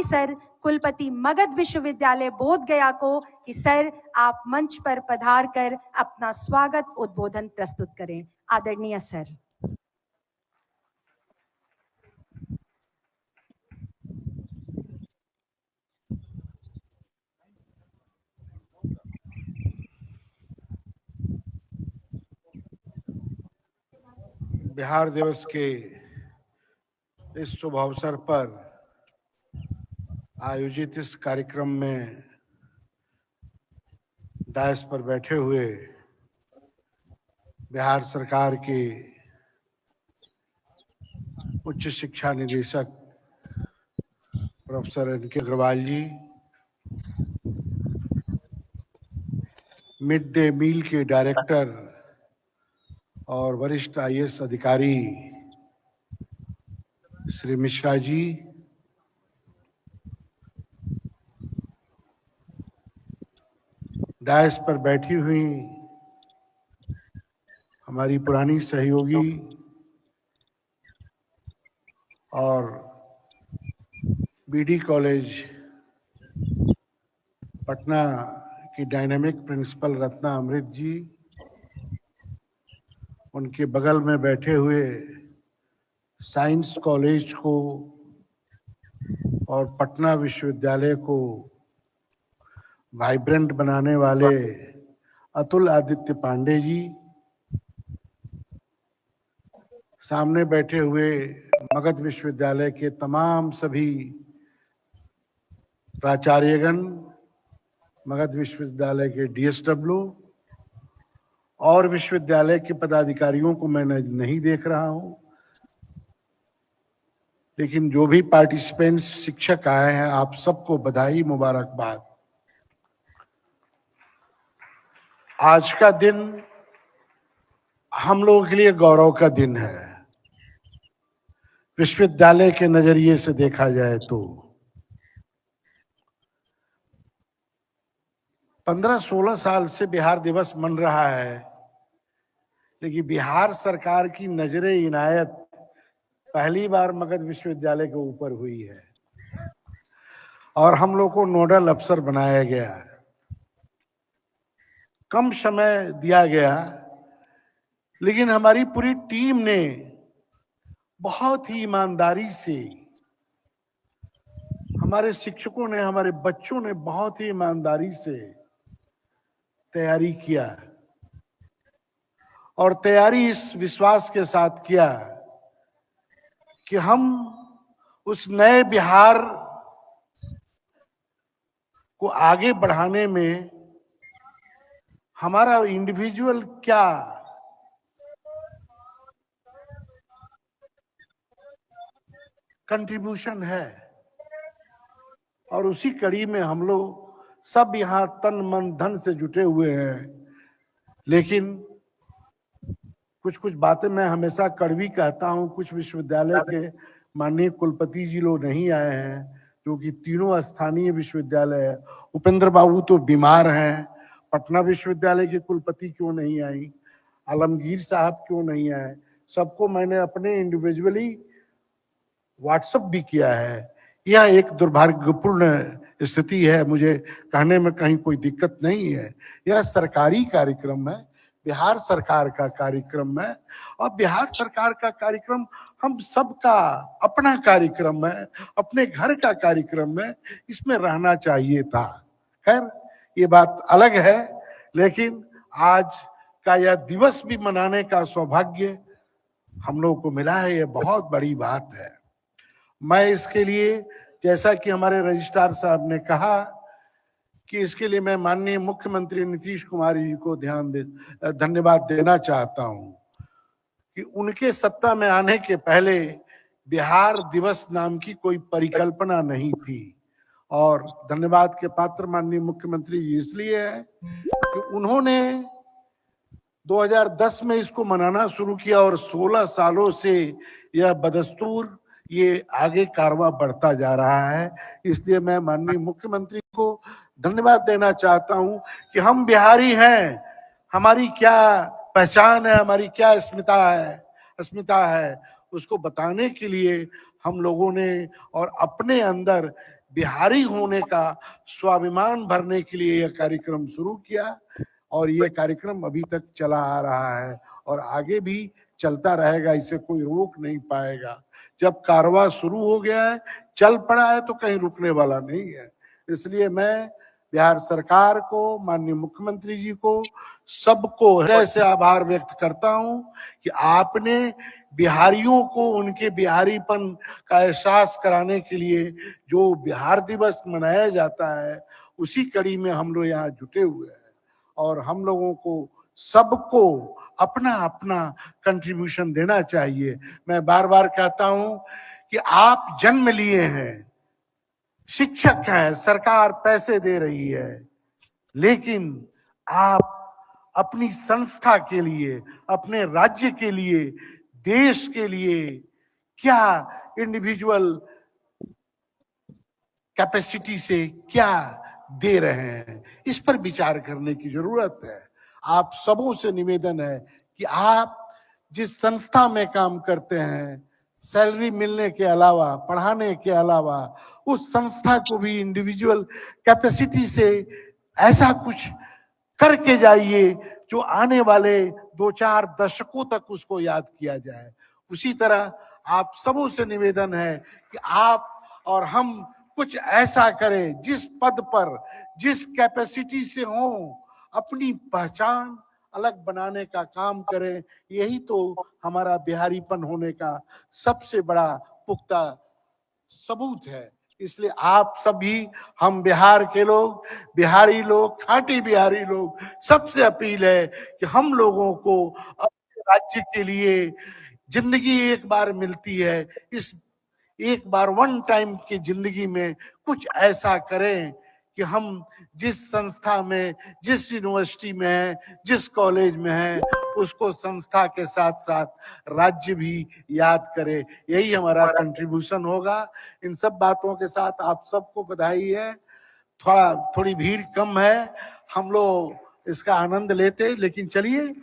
Sir कुलपति मगध विश्वविद्यालय बोध गया को कि सर आप मंच पर पधार कर अपना स्वागत उद्बोधन प्रस्तुत करें। आदरणीय सर। बिहार दिवस के इस शुभ अवसर पर आयोजित इस कार्यक्रम में डायस पर बैठे हुए बिहार सरकार के उच्च शिक्षा निदेशक प्रोफेसर एन.के. अग्रवाल जी, मिड डे मील के डायरेक्टर और वरिष्ठ आईएएस अधिकारी श्री मिश्रा जी, डायस पर बैठी हुई हमारी पुरानी सहयोगी और बीडी कॉलेज पटना की डायनामिक प्रिंसिपल रत्ना अमृत जी, उनके बगल में बैठे हुए साइंस कॉलेज को और पटना विश्वविद्यालय को वाइब्रेंट बनाने वाले अतुल आदित्य पांडे जी, सामने बैठे हुए मगध विश्वविद्यालय के तमाम सभी प्राचार्यगण, मगध विश्वविद्यालय के डीएसडब्ल्यू और विश्वविद्यालय के पदाधिकारियों को मैं नहीं देख रहा हूं, लेकिन जो भी पार्टिसिपेंट्स शिक्षक आए हैं, आप सबको बधाई, मुबारकबाद। आज का दिन हम लोगों के लिए गौरव का दिन है। विश्वविद्यालय के नजरिए से देखा जाए तो 15-16 साल से बिहार दिवस मन रहा है, लेकिन बिहार सरकार की नजरे इनायत पहली बार मगध विश्वविद्यालय के ऊपर हुई है और हम लोग को नोडल अफसर बनाया गया। कम समय दिया गया, लेकिन हमारी पूरी टीम ने बहुत ही ईमानदारी से, हमारे शिक्षकों ने, हमारे बच्चों ने बहुत ही ईमानदारी से तैयारी किया और तैयारी इस विश्वास के साथ किया कि हम उस नए बिहार को आगे बढ़ाने में हमारा इंडिविजुअल क्या कंट्रीब्यूशन है, और उसी कड़ी में हम लोग सब यहाँ तन मन धन से जुटे हुए हैं। लेकिन कुछ कुछ बातें मैं हमेशा कड़वी कहता हूँ। कुछ विश्वविद्यालय के माननीय कुलपति जी लोग नहीं आए हैं, क्योंकि तीनों स्थानीय विश्वविद्यालय है। उपेंद्र बाबू तो बीमार हैं, पटना विश्वविद्यालय के कुलपति क्यों नहीं आई, आलमगीर साहब क्यों नहीं आए, सबको मैंने अपने इंडिविजुअली व्हाट्सएप भी किया है। यह एक दुर्भाग्यपूर्ण स्थिति है, मुझे कहने में कहीं कोई दिक्कत नहीं है। यह सरकारी कार्यक्रम है, बिहार सरकार का कार्यक्रम है, और बिहार सरकार का कार्यक्रम हम सबका अपना कार्यक्रम है, अपने घर का कार्यक्रम है, इसमें रहना चाहिए था। खैर ये बात अलग है, लेकिन आज का यह दिवस भी मनाने का सौभाग्य हम लोगों को मिला है, यह बहुत बड़ी बात है। मैं इसके लिए, जैसा कि हमारे रजिस्ट्रार साहब ने कहा, कि इसके लिए मैं माननीय मुख्यमंत्री नीतीश कुमार जी को धन्यवाद देना चाहता हूं कि उनके सत्ता में आने के पहले बिहार दिवस नाम की कोई परिकल्पना नहीं थी। और धन्यवाद के पात्र माननीय मुख्यमंत्री जी इसलिए है कि उन्होंने 2010 में इसको मनाना शुरू किया और 16 सालों से यह बदस्तूर ये आगे कारवां बढ़ता जा रहा है। इसलिए मैं माननीय मुख्यमंत्री को धन्यवाद देना चाहता हूं कि हम बिहारी हैं, हमारी क्या पहचान है, हमारी क्या अस्मिता है, उसको बताने के लिए हम लोगों ने और अपने अंदर बिहारी होने का स्वाभिमान भरने के लिए यह कार्यक्रम शुरू किया और ये कार्यक्रम अभी तक चला आ रहा है और आगे भी चलता रहेगा, इसे कोई रोक नहीं पाएगा। जब कारवां शुरू हो गया है, चल पड़ा है, तो कहीं रुकने वाला नहीं है। इसलिए मैं बिहार सरकार को, माननीय मुख्यमंत्री जी को, सबको हृदय से आभार व्यक्त करता हूं कि आपने बिहारियों को उनके बिहारीपन का एहसास कराने के लिए जो बिहार दिवस मनाया जाता है, उसी कड़ी में हम लोग यहाँ जुटे हुए हैं और हम लोगों को सबको अपना अपना कंट्रीब्यूशन देना चाहिए। मैं बार बार कहता हूं कि आप जन्म लिए हैं, शिक्षक हैं, सरकार पैसे दे रही है, लेकिन आप अपनी संस्था के लिए, अपने राज्य के लिए, देश के लिए क्या इंडिविजुअल कैपेसिटी से क्या दे रहे हैं, इस पर विचार करने की जरूरत है। आप सबों से निवेदन है कि आप जिस संस्था में काम करते हैं, सैलरी मिलने के अलावा, पढ़ाने के अलावा, उस संस्था को भी इंडिविजुअल कैपेसिटी से ऐसा कुछ करके जाइए जो आने वाले 2-4 दशकों तक उसको याद किया जाए। उसी तरह आप सबों से निवेदन है कि आप और हम कुछ ऐसा करें जिस पद पर, जिस कैपेसिटी से हो, अपनी पहचान अलग बनाने का काम करें। यही तो हमारा बिहारीपन होने का सबसे बड़ा पुख्ता सबूत है। इसलिए आप सभी, हम बिहार के लोग, बिहारी लोग, खाटी बिहारी लोग, सबसे अपील है कि हम लोगों को अपने राज्य के लिए जिंदगी एक बार मिलती है, इस एक बार वन टाइम की जिंदगी में कुछ ऐसा करें कि हम जिस संस्था में, जिस यूनिवर्सिटी में है, जिस कॉलेज में है, उसको संस्था के साथ साथ राज्य भी याद करे। यही हमारा कंट्रीब्यूशन होगा। इन सब बातों के साथ आप सबको बधाई है। थोड़ी भीड़ कम है, हम लोग इसका आनंद लेते, लेकिन चलिए,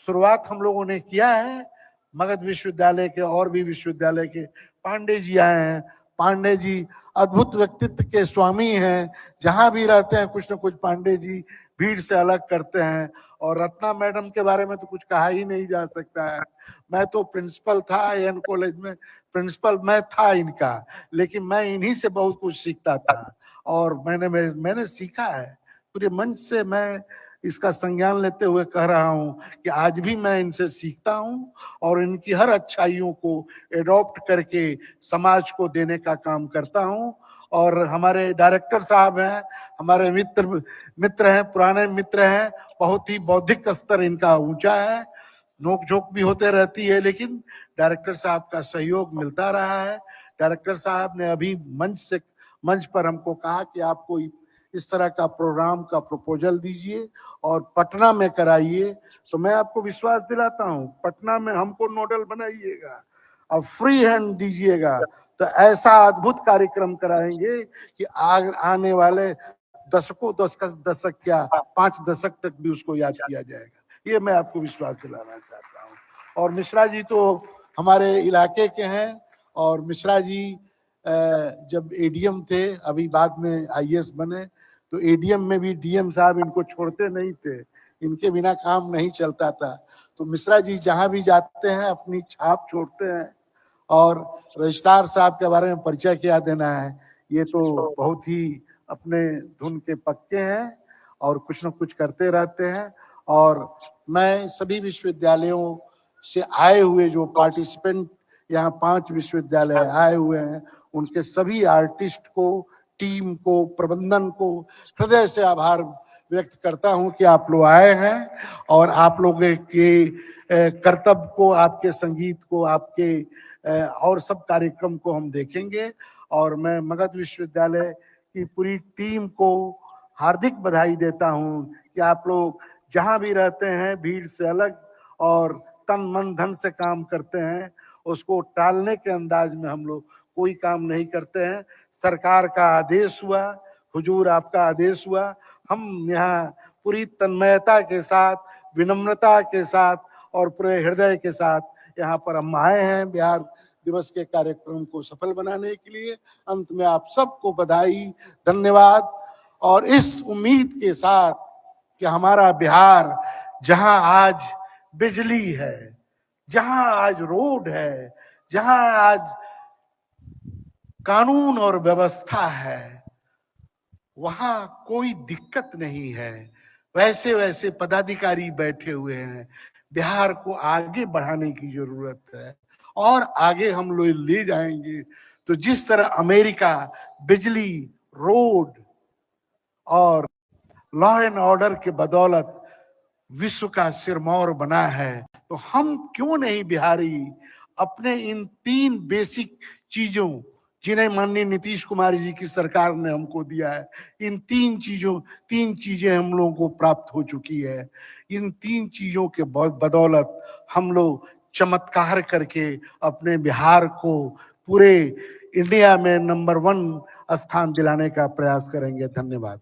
शुरुआत हम लोगों ने किया है। मगध विश्वविद्यालय के और भी विश्वविद्यालय के पांडे जी आए हैं। पांडे जी अद्भुत व्यक्तित्व के स्वामी हैं, जहां भी रहते हैं कुछ न कुछ पांडे जी भीड़ से अलग करते हैं। और रत्ना मैडम के बारे में तो कुछ कहा ही नहीं जा सकता है। मैं तो प्रिंसिपल था एन कॉलेज में, प्रिंसिपल मैं था इनका, लेकिन मैं इन्हीं से बहुत कुछ सीखता था और मैंने सीखा है। पूरे मंच से मैं इसका संज्ञान लेते हुए कह रहा हूं कि आज भी मैं इनसे सीखता हूं और इनकी हर अच्छाइयों को एडॉप्ट करके समाज को देने का काम करता हूं। और हमारे डायरेक्टर साहब हैं, हमारे मित्र हैं, पुराने मित्र हैं, बहुत ही बौद्धिक स्तर इनका ऊंचा है, नोक झोंक भी होते रहती है, लेकिन डायरेक्टर साहब का सहयोग मिलता रहा है। डायरेक्टर साहब ने अभी मंच पर हमको कहा कि आपको इस तरह का प्रोग्राम का प्रपोजल दीजिए और पटना में कराइए। तो मैं आपको विश्वास दिलाता हूं, पटना में हमको नोडल बनाइएगा और फ्री हैंड दीजिएगा, तो ऐसा अद्भुत कार्यक्रम कराएंगे कि आने वाले दशक क्या 5 दशक तक भी उसको याद किया जाएगा। ये मैं आपको विश्वास दिलाना चाहता हूँ। और मिश्रा जी तो हमारे इलाके के हैं और मिश्रा जी जब एडीएम थे, अभी बाद में आईएएस बने, तो एडीएम में भी डीएम साहब इनको छोड़ते नहीं थे, इनके बिना काम नहीं चलता था। तो मिश्रा जी जहां भी जाते हैं अपनी छाप छोड़ते हैं। और रजिस्ट्रार साहब के बारे में परिचय क्या देना है, ये तो बहुत ही अपने धुन के पक्के हैं और कुछ न कुछ करते रहते हैं। और मैं सभी विश्वविद्यालयों से आए हुए जो पार्टिसिपेंट, यहाँ 5 विश्वविद्यालय आए हुए हैं, उनके सभी आर्टिस्ट को, टीम को, प्रबंधन को हृदय से आभार व्यक्त करता हूं कि आप लोग आए हैं और आप लोगों के कर्तव्य को, आपके संगीत को, आपके और सब कार्यक्रम को हम देखेंगे। और मैं मगध विश्वविद्यालय की पूरी टीम को हार्दिक बधाई देता हूं कि आप लोग जहां भी रहते हैं भीड़ से अलग और तन मन धन से काम करते हैं। उसको टालने के अंदाज में हम लोग कोई काम नहीं करते हैं। सरकार का आदेश हुआ, हुजूर आपका आदेश हुआ, हम यहाँ पूरी तन्मयता के साथ, विनम्रता के साथ और पूरे हृदय के साथ यहाँ पर हम आए हैं बिहार दिवस के कार्यक्रम को सफल बनाने के लिए। अंत में आप सबको बधाई, धन्यवाद, और इस उम्मीद के साथ कि हमारा बिहार जहां आज बिजली है, जहां आज रोड है, जहां आज कानून और व्यवस्था है, वहां कोई दिक्कत नहीं है। वैसे वैसे पदाधिकारी बैठे हुए हैं। बिहार को आगे बढ़ाने की जरूरत है और आगे हम लोग ले जाएंगे तो जिस तरह अमेरिका बिजली, रोड और लॉ एंड ऑर्डर के बदौलत विश्व का सिरमौर बना है, तो हम क्यों नहीं बिहारी अपने इन 3 बेसिक चीजों, जिन्हें माननीय नीतीश कुमार जी की सरकार ने हमको दिया है, इन 3 चीजें हम लोगों को प्राप्त हो चुकी है। इन 3 चीजों के बदौलत हम लोग चमत्कार करके अपने बिहार को पूरे इंडिया में नंबर 1 स्थान दिलाने का प्रयास करेंगे। धन्यवाद।